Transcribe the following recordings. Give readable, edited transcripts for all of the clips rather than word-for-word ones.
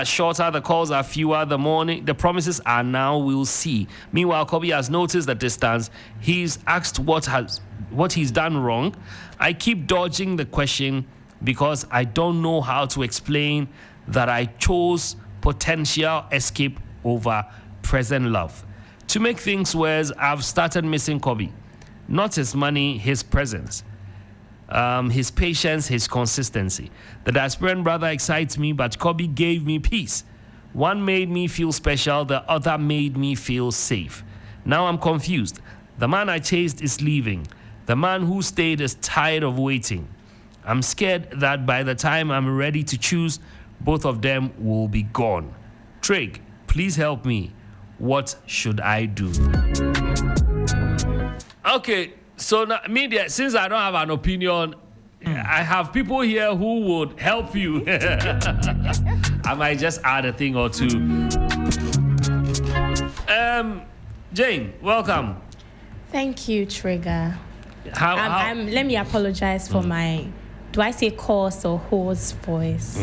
shorter, the calls are fewer, the promises are now we'll see. Meanwhile, Kobe has noticed the distance. He's asked what he's done wrong. I keep dodging the question because I don't know how to explain that I chose potential escape over present love. To make things worse, I've started missing Kobe. Not his money, his presence. His patience, his consistency. The diasporan brother excites me, but Kobe gave me peace. One made me feel special, the other made me feel safe. Now I'm confused. The man I chased is leaving. The man who stayed is tired of waiting. I'm scared that by the time I'm ready to choose, both of them will be gone. Trig, please help me. What should I do? Okay. So now, media, since I don't have an opinion, I have people here who would help you. I might just add a thing or two. Jane, welcome. Thank you, Trigger. Let me apologize for my, do I say coarse or hoarse voice?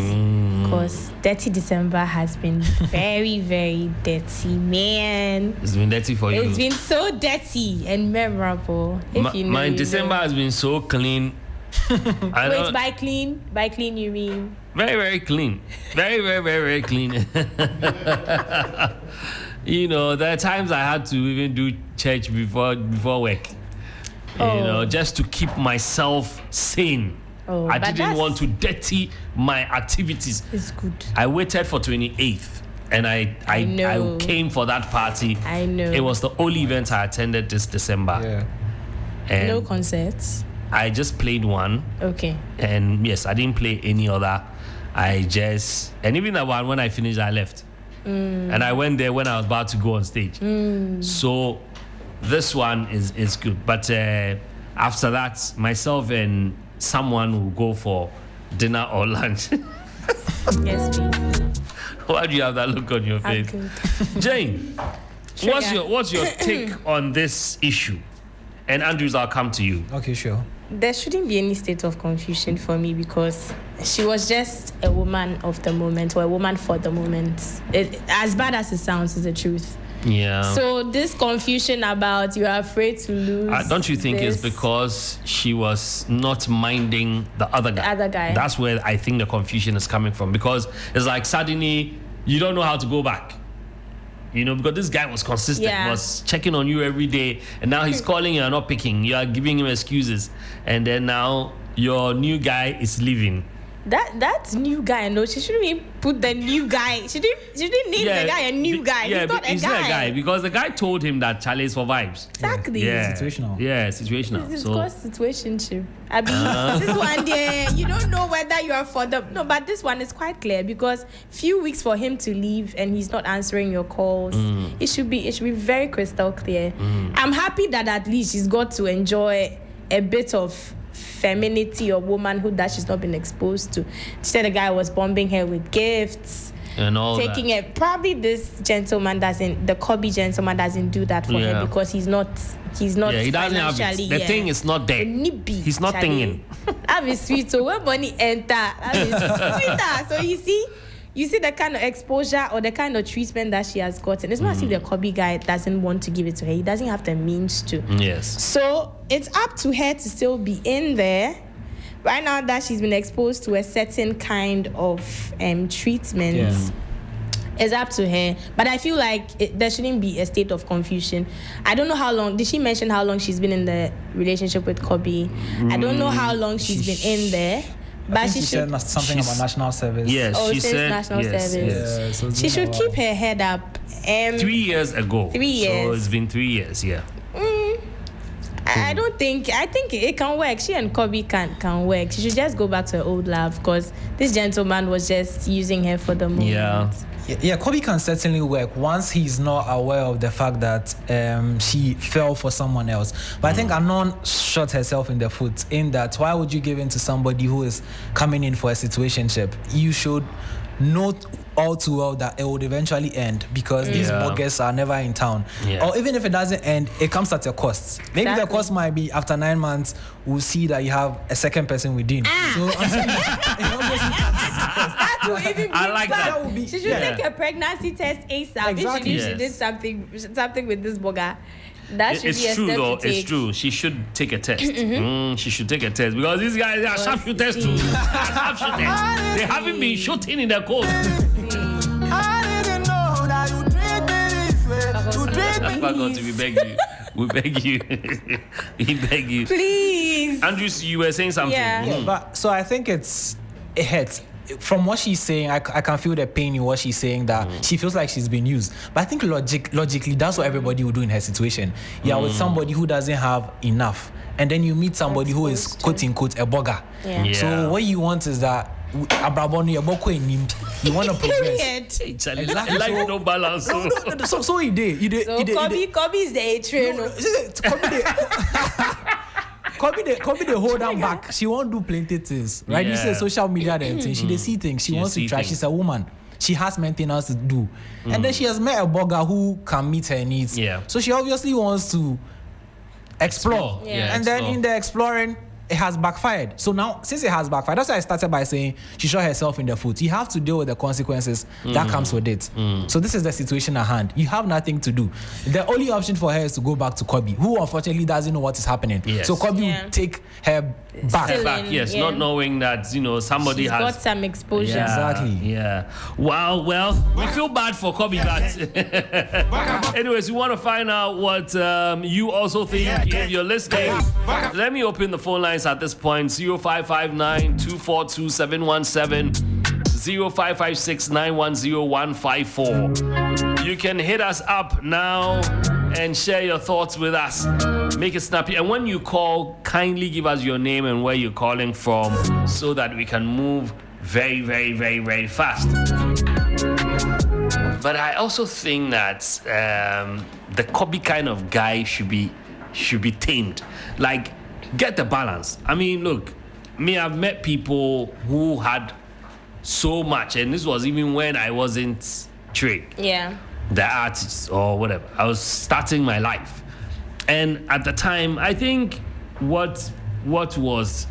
Because Dirty December has been very, very dirty, man. It's been dirty for you. It's been so dirty and memorable. My December has been so clean. Wait, by clean you mean? Very, very clean. Very, very, very, very clean. You know, there are times I had to even do church before work. You know, just to keep myself sane. I didn't want to dirty my activities. It's good. I waited for 28th and I came for that party. I know. It was the only event I attended this December. Yeah. And no concerts? I just played one. Okay. And yes, I didn't play any other. And even that one, when I finished, I left. And I went there when I was about to go on stage. So this one is good. But after that, myself and someone will go for dinner or lunch. Yes, please. Why do you have that look on your face? Jane, what's your take on this issue? And Andrews, I'll come to you. Okay, sure. There shouldn't be any state of confusion for me because she was just a woman of the moment or a woman for the moment. As bad as it sounds, is the truth. Yeah. So this confusion about you are afraid to lose. Don't you think it's because she was not minding the other guy? The other guy. That's where I think the confusion is coming from, because it's like suddenly you don't know how to go back. You know, because this guy was consistent, was checking on you every day, and now he's calling you and not picking. You are giving him excuses, and then now your new guy is leaving. That new guy, no, she shouldn't even put the new guy. She didn't name the guy a new guy. Yeah, he's not a guy because the guy told him that Charlie is for vibes. Exactly. Yeah. Situational. Yeah, situational. It's called situationship. I mean, this one there, you don't know whether you are for the no, but this one is quite clear because few weeks for him to leave and he's not answering your calls. It should be very crystal clear. I'm happy that at least she's got to enjoy a bit of femininity or womanhood that she's not been exposed to. She said the guy was bombing her with gifts and all taking it. Probably this gentleman the Kobe gentleman doesn't do that for her because he's not he doesn't have it. The thing is not there. He's not thinking. That is sweet. So when money enter, that is sweeter. So you see the kind of exposure or the kind of treatment that she has gotten. It's not as if the Kobe guy doesn't want to give it to her. He doesn't have the means to. Yes. So it's up to her to still be in there. Right now that she's been exposed to a certain kind of treatment, it's up to her. But I feel like there shouldn't be a state of confusion. I don't know how long. Did she mention how long she's been in the relationship with Kobe? I don't know how long she's been in there. But she said something about national service. Yes, she said national service. Yeah, so she should keep her head up. 3 years ago. 3 years. So it's been 3 years, yeah. I think it can work. She and Kobe can work. She should just go back to her old love because this gentleman was just using her for the moment. Yeah, Kobe can certainly work once he's not aware of the fact that she fell for someone else. But I think Anon shot herself in the foot in that why would you give in to somebody who is coming in for a situationship? You should know all too well that it would eventually end because these buggers are never in town. Or even if it doesn't end, it comes at a cost. Maybe the cost might be after 9 months, we'll see that you have a second person within. So I'm saying, that will even be I like that. She should take a pregnancy test ASAP. Exactly. If she did something with this bugger. That should It's be a true step though. to take. It's true. She should take a test. She should take a test because these guys are sharpshooters too. They haven't been shooting in the coast. Faculty, we beg you. We beg you. We beg you. Please. Andrews, you were saying something. Yeah. But so I think it hurts. From what she's saying, I can feel the pain in what she's saying, that she feels like she's been used. But I think logically, that's what everybody would do in her situation. You're with somebody who doesn't have enough, and then you meet somebody who is quote unquote a bugger. Yeah. So what you want is that you want to progress. Exactly. Life no balance. So he did. Kobe is the A-train. Kobe they hold her back. She won't do plenty things, right? You say social media then thing. She they see things. She wants to try. She's a woman. She has maintenance to do, and then she has met a blogger who can meet her needs. Yeah. So she obviously wants to explore. And then in the exploring, it has backfired. So now, since it has backfired, that's why I started by saying she shot herself in the foot. You have to deal with the consequences that comes with it. So this is the situation at hand. You have nothing to do. The only option for her is to go back to Kobe, who unfortunately doesn't know what is happening. Yes. So Kobe will take her back. Not knowing that somebody She's has got some exposure. Exactly. Yeah. Wow. Well, we feel bad for Kobe, but anyways, we want to find out what you also think if you're listening. Let me open the phone lines at this point: 0559 242 717, 0556 910 154. You can hit us up now and share your thoughts with us. Make it snappy. And when you call, kindly give us your name and where you're calling from so that we can move very, very, very, very fast. But I also think that the Kobe kind of guy should be tamed. Like, get the balance. I mean, look, I've met people who had so much, and this was even when I wasn't Trig. Yeah. The artist or whatever. I was starting my life. And at the time, I think what was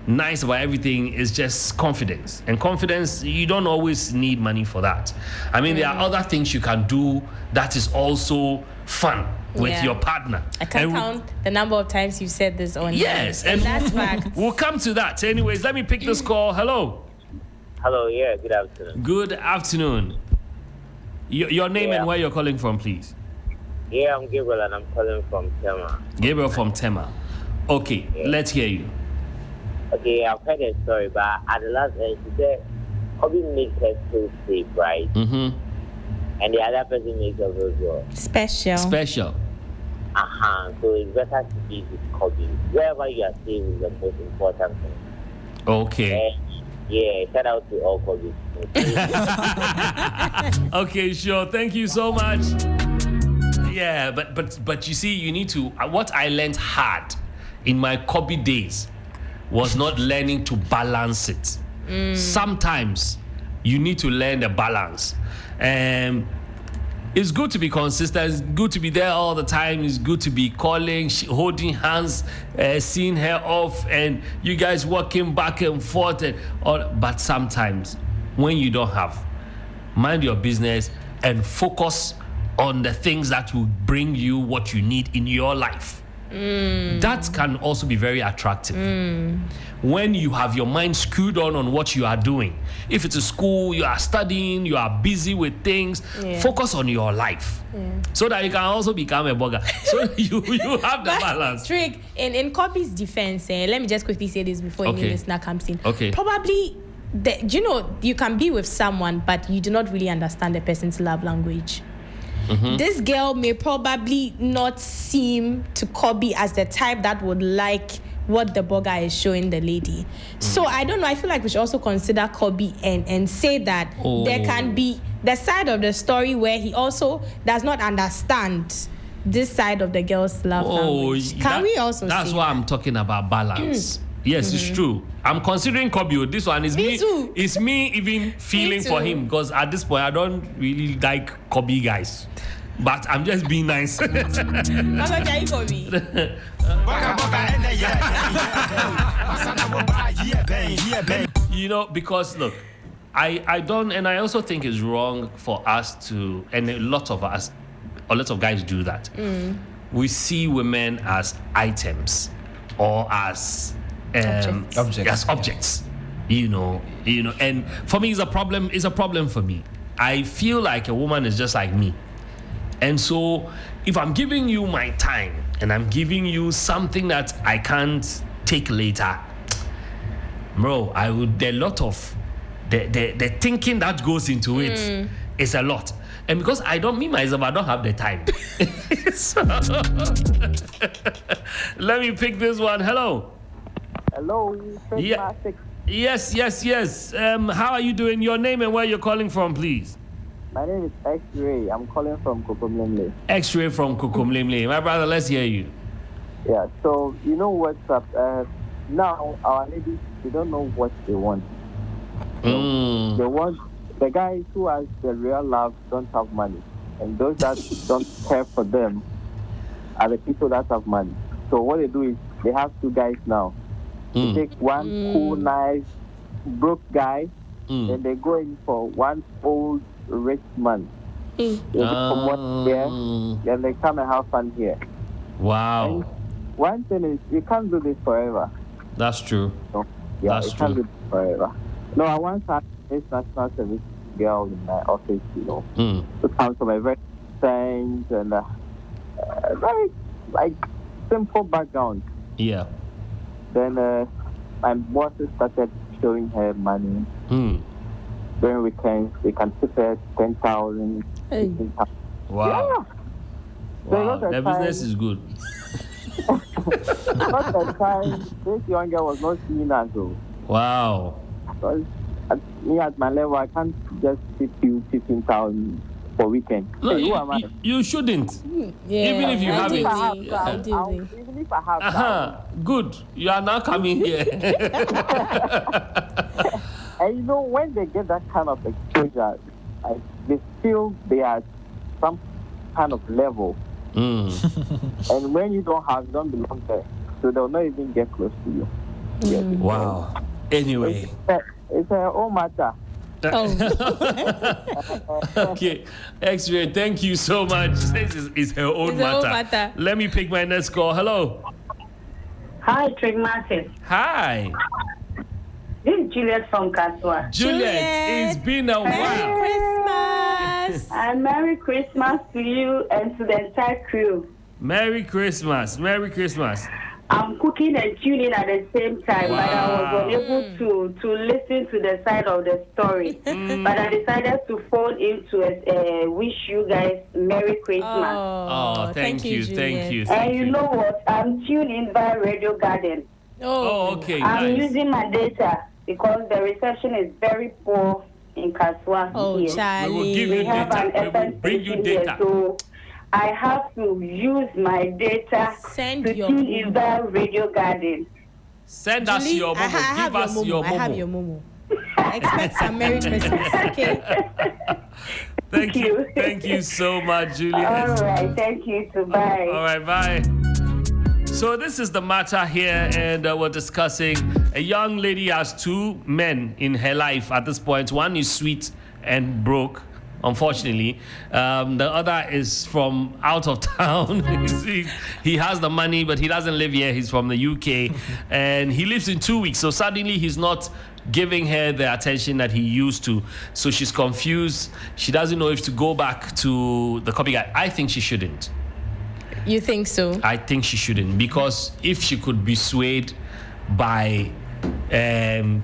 nice about everything is just confidence. And confidence, you don't always need money for that. I mean, there are other things you can do that is also fun with your partner. I can't count the number of times you said this on. Yes, and that's fact. We'll come to that. Anyways, let me pick this call. Hello. Hello, good afternoon. Good afternoon. Your name and where you're calling from, please. Yeah, I'm Gabriel and I'm calling from Tema. Gabriel from Tema. Okay, let's hear you. Okay, I've heard a story, but at the last end, she said, Kobe makes her feel safe, right? Mm-hmm. And the other person makes her feel good. Special. So it's better to be with Kobe. Wherever you are safe is the most important thing. Okay. And shout out to all Kobe. Okay, sure. Thank you so much. Yeah, but you see, you need to. What I learned hard in my Kobe days was not learning to balance it. Sometimes you need to learn the balance. It's good to be consistent. It's good to be there all the time. It's good to be calling, holding hands, seeing her off, and you guys walking back and forth. But sometimes, when you don't have, mind your business and focus on the things that will bring you what you need in your life. That can also be very attractive. When you have your mind screwed on what you are doing. If it's a school, you are studying, you are busy with things, focus on your life. So that you can also become a blogger. So you have the balance. Trig, in Kobe's defense, let me just quickly say this before any listener comes in. Okay. Probably, you can be with someone, but you do not really understand the person's love language. This girl may probably not seem to Kobe as the type that would like what the blogger is showing the lady. So I don't know. I feel like we should also consider Kobe and say that there can be the side of the story where he also does not understand this side of the girl's love language. Can we also that's say why that? I'm talking about balance. Yes, it's true. I'm considering Kobe. This one is Me too. It's me even feeling for him because at this point I don't really like Kobe guys. But I'm just being nice. How much are you for me? You know, because look, I don't, and I also think it's wrong for us to, and a lot of guys do that. We see women as items or as objects. You know, and for me, it's a problem. It's a problem for me. I feel like a woman is just like me. And so if I'm giving you my time and I'm giving you something that I can't take later, bro, a lot of the thinking that goes into it is a lot. And because I don't have the time. So, let me pick this one. Hello. Hello, Trigmatic. Yes. How are you doing? Your name and where you're calling from, please. My name is X-Ray. I'm calling from Kokomlemle. X-Ray from Kokomlemle. My brother, let's hear you. Yeah, so you know what's up? Now, our ladies, they don't know what they want. So they want, the guys who has the real love don't have money. And those that don't care for them are the people that have money. So what they do is, they have two guys now. They take one cool, nice, broke guy, and they go in for one old, rich man. They promote here, then they come and have fun here. Wow. And one thing is, you can't do this forever. That's true. So, yeah, you can't do this forever. No, I once had this national service girl in my office, who comes from a very strange and very, simple background. Yeah. Then my bosses started showing her money. During weekends, they can tip her 10,000. Wow. Yeah. Wow. The business is good. Not the time, this young girl was not seeing us, though. Wow. Because at my level, I can't just tip you 15,000 for weekend. No, hey, who am I? You shouldn't. Yeah, even if you have it. Even if I have good. You are now coming here. And when they get that kind of exposure, they feel they are some kind of level. And when you don't belong there. So they'll not even get close to you. Yes. Wow. Anyway. It's a whole matter. Okay. X-Ray, thank you so much. It's her own matter. Let me pick my next call. Hello. Hi, Trigmatic. Hi. This is Juliet from Kaswa. Juliet, it's been a while. Merry Christmas. And Merry Christmas to you and to the entire crew. Merry Christmas. Merry Christmas. I'm cooking and tuning at the same time, but I was unable to listen to the side of the story. But I decided to phone in to wish you guys Merry Christmas. Oh, thank you. And you know what? I'm tuned in via Radio Garden. Oh, okay. I'm using my data because the reception is very poor in Kaswa. Oh, here. Charlie. We will give you data. We will bring you data. Here, so I have to use my data to tune in via Radio Garden. Send us your momo. Give us your momo. I have your momo. Expect some Merry Christmas, okay? Thank you so much, Juliet. All right, thank you too. Bye. All right, bye. So this is the matter here, and we're discussing a young lady has two men in her life at this point. One is sweet and broke, unfortunately. The other is from out of town. He has the money, but he doesn't live here. He's from the UK, and he lives in 2 weeks. So suddenly he's not giving her the attention that he used to. So she's confused. She doesn't know if to go back to the copy guy. I think she shouldn't. You think so? I think she shouldn't, because if she could be swayed by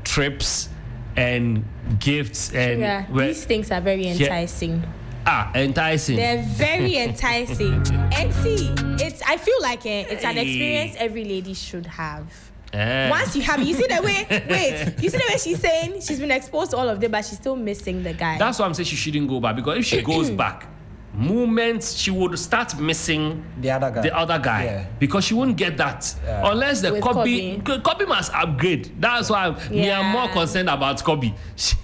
trips and gifts and these things are very enticing. Enticing. They're very enticing. And see, I feel like it's an experience every lady should have. Once you have it, you see the way she's saying she's been exposed to all of them, but she's still missing the guy. That's why I'm saying she shouldn't go back, because if she goes back, moments she would start missing the other guy. Yeah. Because she wouldn't get that unless the Kobe must upgrade. That's why me am more concerned about Kobe.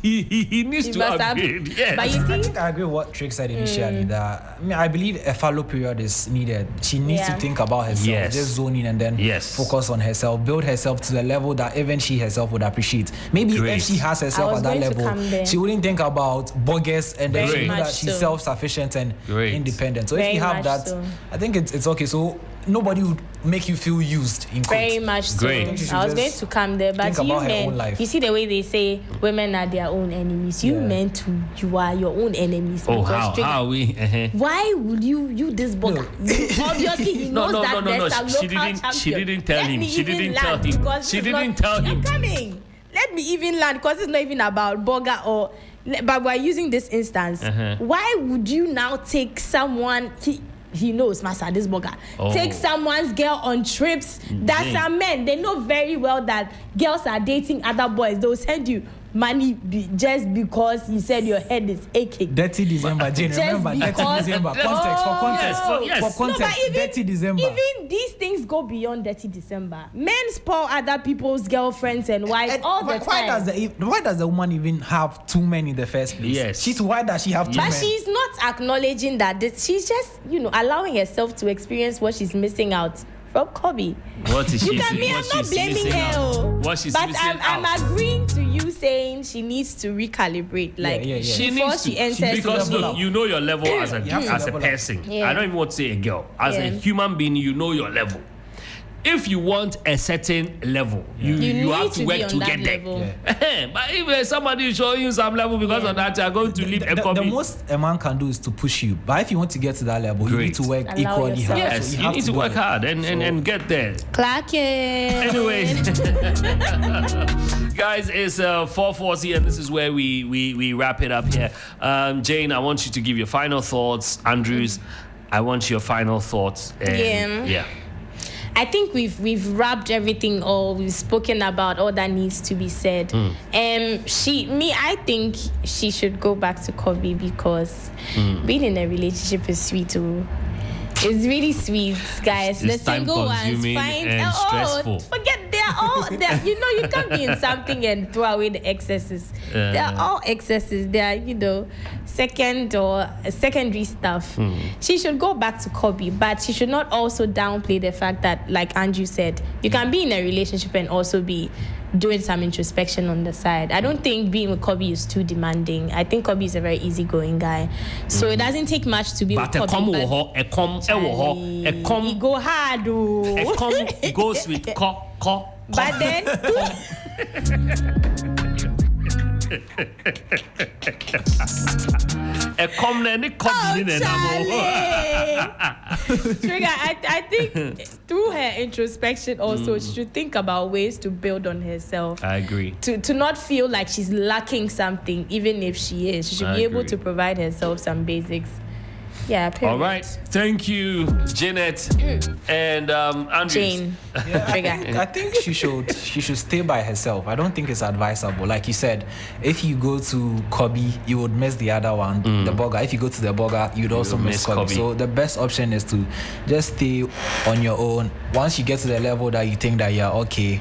He needs to upgrade. Yes. But you see, I think I agree with what Trick said initially. That I believe a fallow period is needed. She needs to think about herself, just zone in and then focus on herself, build herself to the level that even she herself would appreciate. Maybe if she has herself at that level, she wouldn't think about bogus, and then she know that she's self-sufficient and independent. So if you have that, I think it's okay. So nobody would make you feel used in quotes. Very much so. I was going to come there, but you men, you see the way they say women are their own enemies. You men too, you are your own enemies. Oh, how we? Why would you this bugger? Obviously, he knows that there's a local champion. She didn't tell him. She didn't tell him. She didn't tell him. I'm coming. Let me even land, because it's not even about burger or. But we're using this instance. Why would you now take someone? He knows, Master, this burger. Take someone's girl on trips. That's a men. They know very well that girls are dating other boys. They'll send you money just because you said your head is aching. Dirty December, Jane. Remember, Dirty December. Context, for context. For context, Dirty December. Even these things go beyond Dirty December. Men spoil other people's girlfriends and wives all the time. Why does the woman even have two men in the first place? Yes. Why does she have two men? But she's not acknowledging that. She's just, allowing herself to experience what she's missing out from Kobe. What is she? I'm not blaming her. What she's but missing I'm agreeing to you saying she needs to recalibrate. She before needs she to, enters. Because look, you know your level as a person. I don't even want to say a girl. As a human being, you know your level. If you want a certain level, you have to work to get there. But if somebody is showing you some level because of that, you are going to leave a copy. The most a man can do is to push you. But if you want to get to that level, you need to work equally hard. Yes, you need to work hard and get there. Clack it. Anyway, guys, it's 4:40 and this is where we wrap it up here. Jane, I want you to give your final thoughts. Andrews, I want your final thoughts. Yeah. I think we've wrapped everything all. We've spoken about all that needs to be said. I think she should go back to Kobe because being in a relationship is sweet too. It's really sweet, guys. It's the single ones and stressful. Forget they're all there. You can't be in something and throw away the excesses. They're all excesses. They're secondary stuff. She should go back to Kobe, but she should not also downplay the fact that, like Andrew said, you can be in a relationship and also be doing some introspection on the side. I don't think being with Kobe is too demanding. I think Kobe is a very easy-going guy, so it doesn't take much to be with Kobe. He go hard. He goes with ko. But then. Trigger, I think through her introspection also she should think about ways to build on herself. I agree. To not feel like she's lacking something, even if she is. She should be able to provide herself some basics. Yeah, period. All right. Thank you, Jeanette and Andrews. Jane. I think she should stay by herself. I don't think it's advisable. Like you said, if you go to Kobe, you would miss the other one, the burger. If you go to the burger, you'd also miss Kobe. So the best option is to just stay on your own. Once you get to the level that you think that you're okay,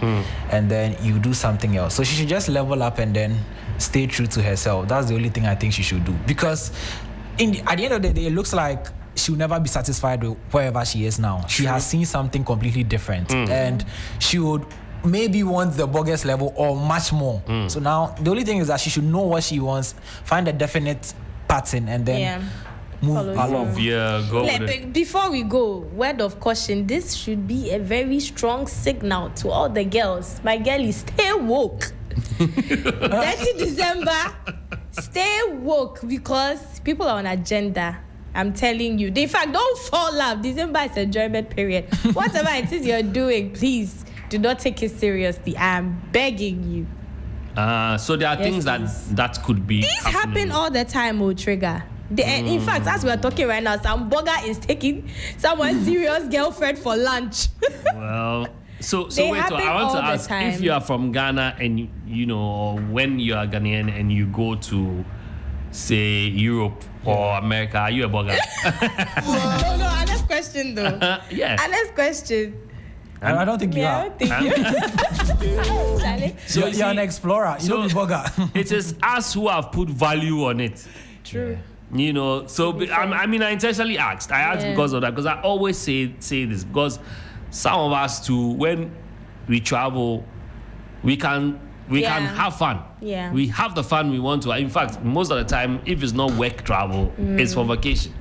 and then you do something else. So she should just level up and then stay true to herself. That's the only thing I think she should do. Because at the end of the day, it looks like she'll never be satisfied with wherever she is now. She has seen something completely different, and she would maybe want the bogus level or much more. So now the only thing is that she should know what she wants, find a definite pattern, and then move along. Go with it. Before we go, word of caution: this should be a very strong signal to all the girls. My girlie, stay woke. 30 December, stay woke because people are on agenda. I'm telling you. In fact, don't fall out. December is enjoyment period. Whatever it is you're doing, please do not take it seriously. I'm begging you. So there are things that could be. These happen all the time, Trigger. In fact, as we are talking right now, some bugger is taking someone's serious girlfriend for lunch. Well. So wait, I want to ask if you are from Ghana and or when you are Ghanaian and you go to say Europe or America, are you a burger? No, honest question though. Yeah. Honest question. I don't think you Yeah, I are. don't think you. Charlie. So You're an explorer. You don't be burger. It is us who have put value on it. True. You know, so I mean, I intentionally asked. I asked because of that, because I always say this, because some of us too, when we travel, we can have fun. Yeah. We have the fun we want to. In fact, most of the time, if it's not work travel, it's for vacation.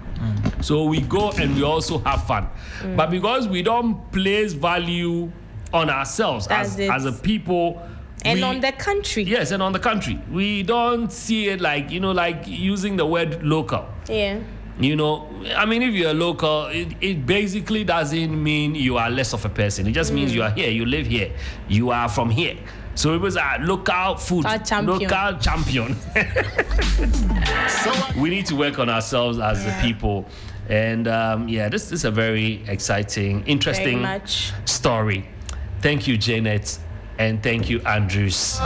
So we go and we also have fun. But because we don't place value on ourselves as a people. And on the country. Yes, and on the country. We don't see it like, like using the word local. Yeah. I mean, if you're local, it basically doesn't mean you are less of a person. It just means you are here, you live here, you are from here. So it was a local food, local champion. We need to work on ourselves as a people. And this is a very exciting, interesting story. Thank you, Janet. And thank you, Andrews.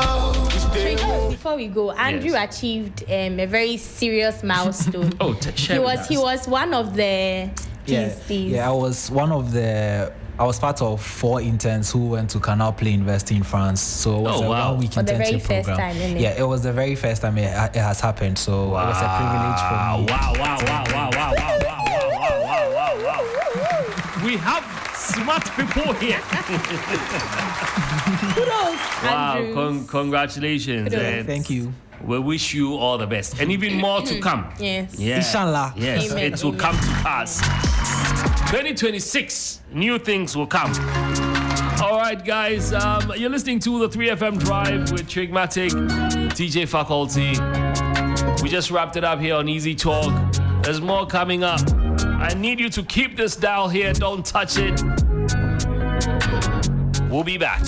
Before we go, Andrew achieved a very serious milestone. He was one of the I was part of 4 interns who went to Canal Play University in France. So it was a 1-week internship program. It was the very first time it has happened. So it was a privilege for me. Wow. We have smart people here. Wow, congratulations. Thank you. We wish you all the best. And even more to come. Yes. Inshallah. Yes, Amen. it will come to pass. 2026, new things will come. All right, guys, you're listening to the 3FM Drive with Trigmatic, TJ Faculty. We just wrapped it up here on Easy Talk. There's more coming up. I need you to keep this dial here. Don't touch it. We'll be back.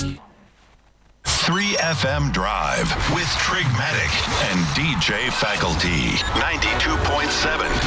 3FM Drive with Trigmatic and DJ Faculty. 92.7